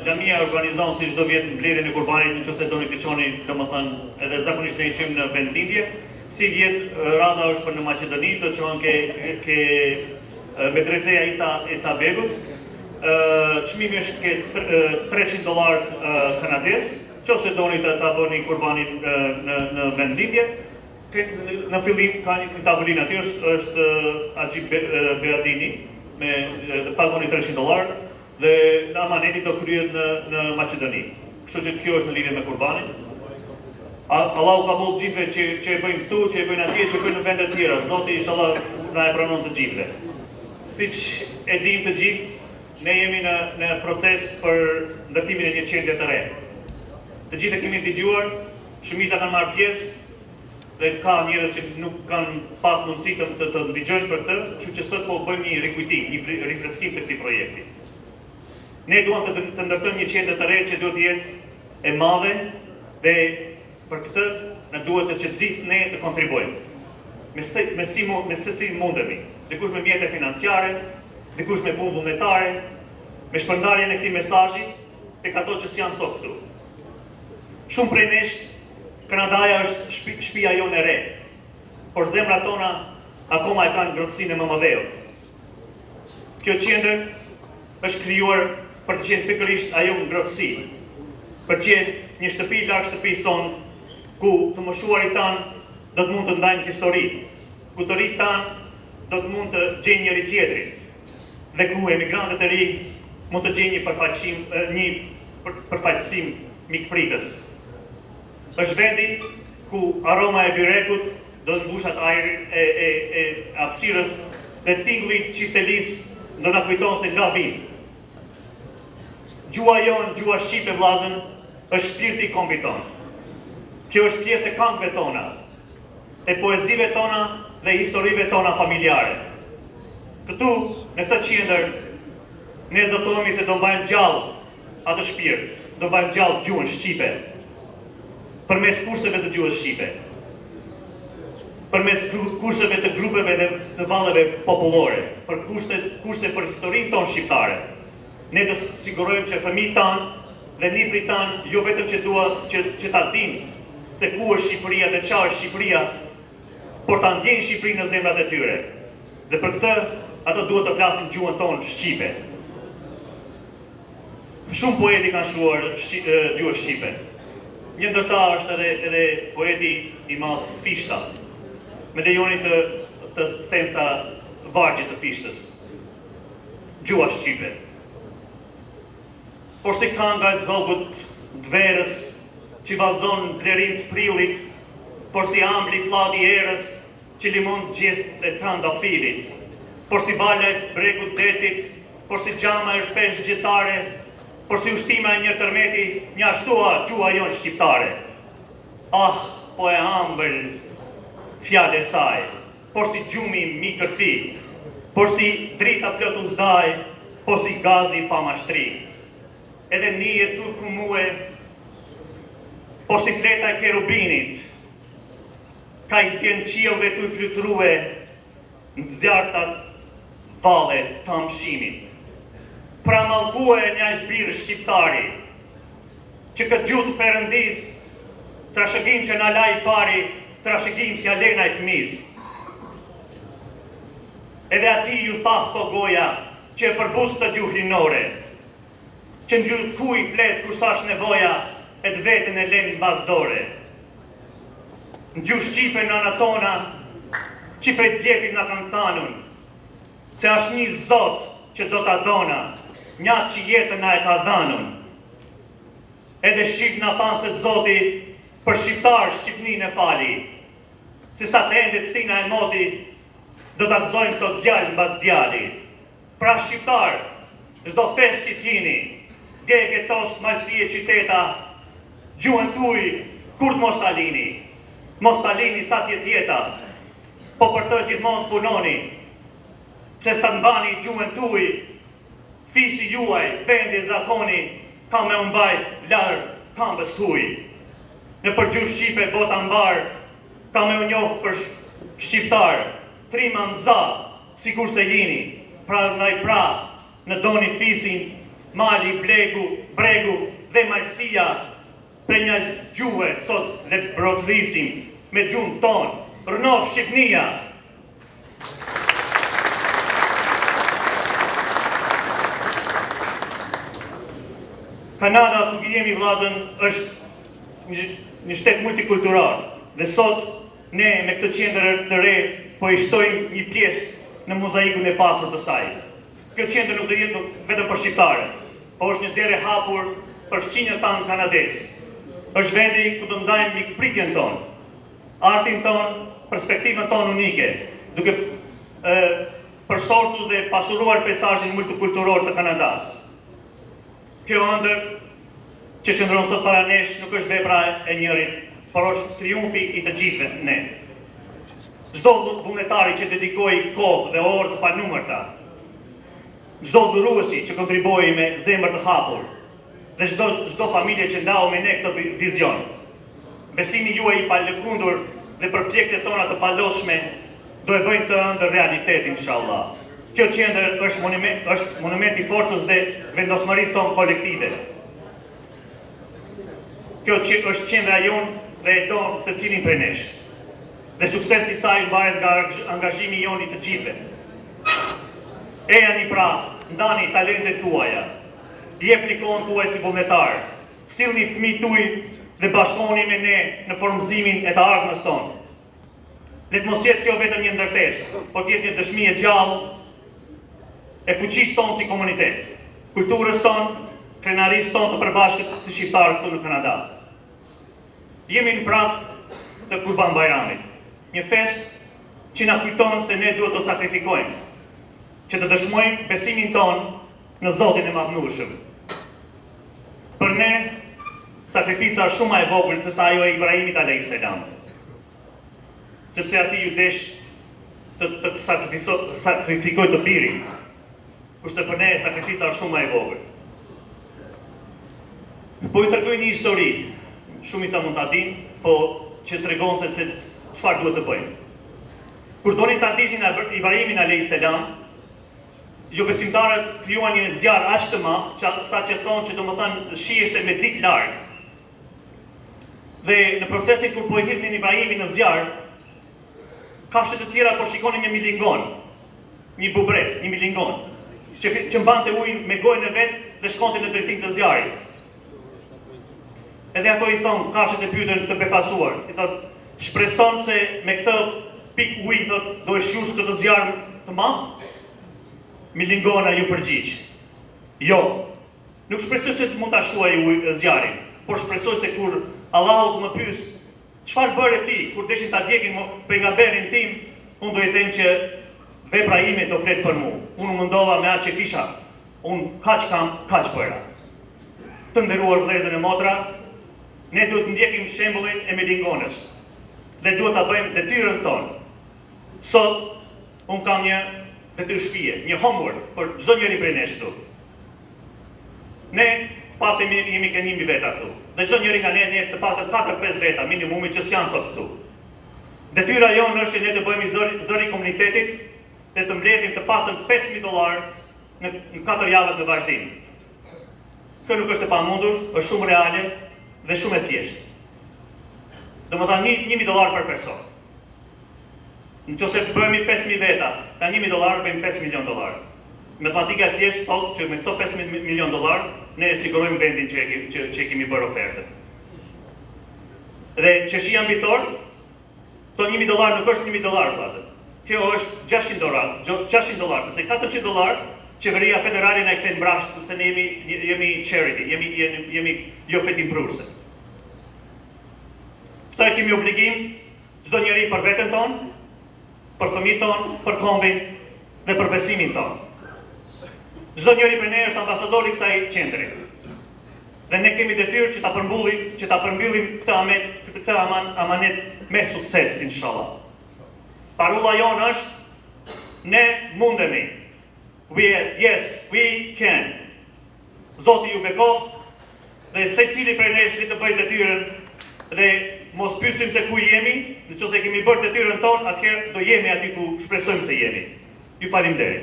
Xhamia organizon si çdo vit mbledhjen e kurbanit, nëse doni të çoni, domethënë, edhe zakonisht ne qim në vendlindje. Si vjet rada është për në Maqedoni, të çon ke Medreceja Isa Begut. Çmimi është ke $300 kanadez. Nëse doni të bëni kurbanin në vendlindje, në fillim ka një tavolinë aty, është Axhi Beadini me pagoni $300 dhe në amaneti do kryhet në Maqedoni. Kështu që kjo është në lidhje me kurbanin. Allahu ka bëllë gjithve që e bëjmë këtu, që e bëjmë atje, që e bëjmë në vende të tjera. Zoti inshallah na e pranon të gjithve. Siç e dim të gjithë, ne jemi në proces për ndërtimin e një qendre të re. Të gjithë e kemi dëgjuar, shumica kanë marrë pjesë dhe ka njerëz që nuk kanë pas mundësi të dëgjojnë për këtë, kështu që sot po bëjmë një rikujtim, një rifreskim të këtij projekti. Ne duam të ndërtojmë një qendër të re që duhet të jetë e madhe dhe për këtë ne duhet që gjithë ne të kontribuojmë. Me se si mundemi, dikush me mjete financiare, dikush me punë vullnetare, me shpërndarjen e këtij mesazhi tek ato që janë sot këtu. Shumë prej nesh, Kanadaja është shtëpia jonë e re, por zemrat tona akoma e kanë ngrohtësinë e Mamadheut. Kjo qendër është krijuar për të qenë pikërisht ajo ngrohtësi, për të qenë një shtëpi larg shtëpisë sonë, ku të moshuarit tanë do të mund të ndajnë histori, ku të rinjtë tanë do të mund të gjejnë njëri tjetrin, dhe ku emigrantët e ri mund të gjejnë një përfaqësim mikpritës. Është vendi ku aroma e byrekut do të mbushat ajrin e hapësirës dhe tingulli i qiftelisë do na kujton se nga vim. Gjua jonë, gjua shqipe vllazën, është shpirti i kombit tonë. Kjo është pjesë e këngëve tona, e poezive tona dhe historive tona familjare. Këtu, në këtë qendër, ne zotohemi se do mbajmë gjallë atë shpirt, do mbajmë gjallë gjuhën shqipe, përmes kurseve të gjuhës shqipe, përmes kurseve të grupeve dhe të valleve popullore, për kurse për historinë tonë shqiptare. Ne do të sigurojmë që fëmijët tanë dhe niprit tanë jo vetëm që duhet që ta dinë se ku është Shqipëria dhe çfarë është Shqipëria, por ta ndjejnë Shqipërinë në zemrat e tyre. Dhe për këtë ato duhet të flasin gjuhën tonë shqipe. Shumë poeti kanë shkruar gjuhën shqipe. Një ndër ta është edhe poeti i madh Fishta, me lejonin të them ca vargje të Fishtës. Gjuha shqipe. Por si kanga e zogut dverës, që vallëzon blerim të prillit, por si ambli fladi erës, që limon gjithë e tranda filit, por si bala e bregut detit, por si gjama e rfesh gjithare, por si ushtima e një tërmeti, një ashtua gjua jonë shqiptare. Ah, po e ambël fjale saj, por si gjumi mi kërfi, por si drita plëtu zdaj, por si gazi pa mashtri. Edhe nije turku muë, por si fleta e kerubinit, ka i tjenë qiove të flytruhe në zjartat vale të amshimit. Pra malkue një zbirë shqiptari, që këtë gjutë përëndis, trashëgim që në laj pari, trashëgim që alena i fëmis. Edhe ati ju thafë të goja, që e përbus të gjuhlinore, që në gjurë kuj fletë kur sash nevoja, e të vetën e lenë bazdore. Në gjurë shqipe në anatona, që prej djepit në kanë thanun, se është një zot që do të dona, njatë që jetën na e ka dhanun. Edhe shqip në thanë se zoti, për shqiptar Shqipnin e fali, se sa të endet stina e moti, do të gëzojnë të djallë në bas djalli. Pra shqiptar, çdo fest që t'jini, gege tos malësi e qyteta, gjuhën tuj, kur të mos talini sa tjetjeta, po për të gjithmonë punoni, se sa nbani gjuhën tuj, fisi juaj, vendi zakoni, ka me umbajt larë kambës huj. Në për gjuhë shqipe bota mbar, ka me unjohë për shqiptar, trima mza, si kur se jini, pra në doni fisin, mali, bregu dhe majtësia për një gjuhë sot le të brodhrisim me gjuhën tonë. Rënof Shqipnia! Kanada, ku jemi vllazën, është një shtet multikultural dhe sot ne me këtë qendër të re po i shtojmë një pjesë në mozaikun e pasur të saj. Kjo qendër nuk do jetë vetëm për shqiptarët, por është një derë e hapur për fqinjët tanë kanadez. Është vendi ku do ndajmë mikpritjen tonë, artin tonë, perspektivën tonë unike, duke përsortur dhe pasuruar peizazhin multikulturor të Kanadas. Kjo ëndër që qëndron sot para nesh nuk është vepra e njërit, por është triumfi i të gjithëve ne. Çdo vullnetari që dedikoi kohë dhe orë të panumërta, çdo dhuruesi që kontriboi me zemër të hapur, dhe çdo familje që ndau me ne këtë vizion. Besimi juaj i palëkundur dhe përpjekjet tona të palotshme do e bëjnë të ëndër realitet, inshallah. Kjo qendër është monument i forcës dhe vendosmërisë tonë kolektive. Kjo është qendra jonë dhe e tonë se cilin prej nesh. Dhe suksesi i saj mbahet nga angazhimi joni të gjithëve. Ejani pra, ndani talentet tuaja, jepni kohën tuaj si vullnetar, sillni fëmijët tuaj dhe bashkohuni me ne në formëzimin e të ardhmës tonë. Le të mos jetë kjo vetëm një ndërtesë, por të jetë një dëshmi e gjallë e fuqisë tonë si komunitet, kulturës tonë, krenarisë tonë të përbashkët si shqiptarë këtu në Kanada. Jemi në prag të Kurban Bayramit, një fest që na kujton se ne duhet të sakrifikojmë, që të dëshmojmë besimin tonë në Zotin e Madhnueshëm. Për ne, sakrifica është shumë e vogël se sa ajo e Ibrahimit alayhis salam. Sepse ati ju desh të sakrifikoj të birin, kurse për ne sakrifica është shumë e vogël. Po i tregoj një histori, shumica mund ta dinë, po që tregon se çfarë duhet të bëjmë. Kur donin ta ndiqnin Ibrahimin alayhis salam, jo besimtarët krijuan një zjarr aq të madh, sa që thonë që domethënë shihej me ditë larg. Dhe në procesin kur po i hidhnin Ibrahimin në zjarr, kafshët e tjera po shikonin një milingon, një bubrec, një milingon, që mbante ujin me gojën e vet dhe shkonte në drejtim të zjarrit. Edhe ato i thonë, kafshët e pyetën të befasuar, i thotë, shpreson se me këtë pikë uji do e shjush këtë zjarr të madh? Milingona ju përgjigj. Jo, nuk shpresoj se mund ta shuaj zjarrin, por shpresoj se kur Allahu më pyes, çfarë bëre ti kur deshin ta djegin pejgamberin tim, unë do i them që vepra ime do flet për mua. Unë mundova me atë që kisha. Unë kaq kam, kaq bëra. Të nderuar vëllezër e motra, ne duhet të ndjekim shembullin e milingonës dhe duhet ta bëjmë detyrën tonë. Sot unë kam një detyrë shtëpie, një homework për çdo njeri prej nesh këtu. Ne patemi jemi ke 1000 veta këtu. Dhe çdo njeri nga ne të patë 4-5 veta minimumi që janë sot këtu. Detyra jonë është ne të bëhemi zëri i komunitetit dhe të mbledhim të patën $5,000 në 4 javë të vazhdim. Kjo nuk është e pamundur, është shumë reale dhe shumë e thjeshtë. Domethënë $1,000 për person. Nëse bëhemi 5.000 veta, ka $1,000 bëjmë $5 milion. Matematika e thjeshtë thotë që me këto $5 milion ne e sigurojmë vendin që kemi bërë ofertën. Dhe çështja mbitor, këto $1,000 nuk është $1,000 pastaj. Kjo është $600, sepse $400 qeveria federale na i kthen mbrapsht, sepse ne jemi charity, jemi jo fetimprurse. Këta e kemi obligim, çdo njeri për veten tonë, për fëmijët tonë, për kombin dhe për besimin tonë. Çdo njeri prej ne është ambasador i kësaj qendri. Dhe ne kemi detyrë që ta përmbyllim këtë amanet me sukses, inshallah. Parola jonë është, ne mundemi. Yes, we can. Zoti ju bekoft dhe secili prej nesh të bëjë detyrën dhe mos pyesim se ku jemi, nëse kemi bërë detyrën tonë, atëherë do jemi aty ku shpresojmë se jemi. Ju falenderoj.